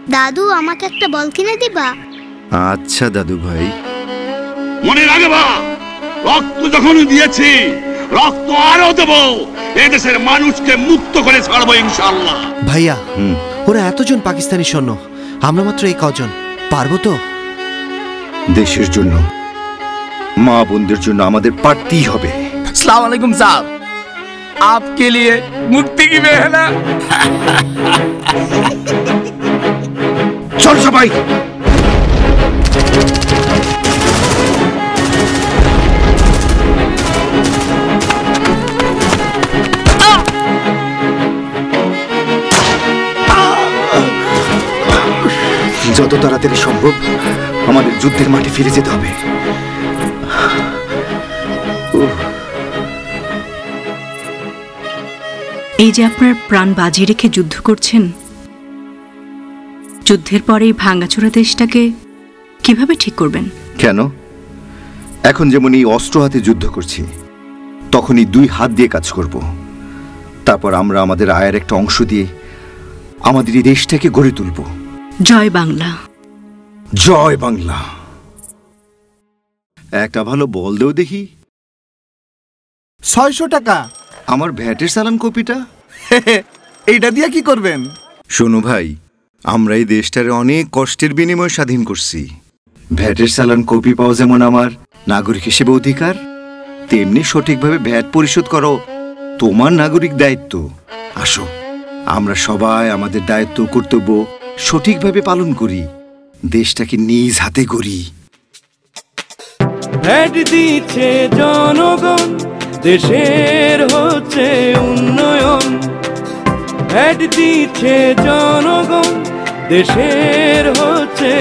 দাদু আমাকে একটা বল কিনে দিবা? আচ্ছা দাদু ভাই। মনে রাখবা, রক্ত যখন দিয়েছি রক্ত আরো দেবো। এদেশের মানুষকে মুক্ত করে ছাড়বো ইনশাআল্লাহ। ভাইয়া, ওরা এতজন পাকিস্তানি সৈন্য, আমরা মাত্র এই কজন, পারবো তো? দেশের জন্য, মা বোনদের জন্য আমাদের পারতেই হবে। अस्सलाम वालेकुम साहब, आपके लिए मुक्ति की बेहला। চল সবাই। যত তাড়াতাড়ি সম্ভব আমাদের যুদ্ধের মাঠে ফিরে যেতে হবে। এই যে আপনার প্রাণ বাজি রেখে যুদ্ধ করছেন, যুদ্ধের পরে এই ভাঙাচোরা দেশটাকে কিভাবে ঠিক করবেন? কেন? এখন যেমন এই অস্ত্র হাতে যুদ্ধ করছি, তখনই 2 হাত দিয়ে কাজ করব। তারপর আমরা আমাদের আয়ের একটা অংশ দিয়ে আমাদের এই দেশটাকে গড়ে তুলব। জয় বাংলা। জয় বাংলা। একটা ভালো বল দেও দেখি। 600 টাকা। আমার ভ্যাটের চালান কপিটা। এইটা দিয়ে কি করবেন? শোনো ভাই, আমরা এই দেশটারে অনেক কষ্টের বিনিময়ে স্বাধীন করছি। ভ্যাটের চালান কপি পাওয়া যেমন আমার নাগরিক হিসেবে অধিকার, তেমনি সঠিকভাবে ভ্যাট পরিশোধ করো তোমার নাগরিক দায়িত্ব। আসো, আমরা সবাই আমাদের দায়িত্ব কর্তব্য সঠিকভাবে পালন করি, দেশটাকে নিজ হাতে গড়ি। ভ্যাট দিচ্ছে জনগণ, দেশের হচ্ছে উন্নয়ন। ভ্যাট দিচ্ছে জনগণ, দেশের হচ্ছে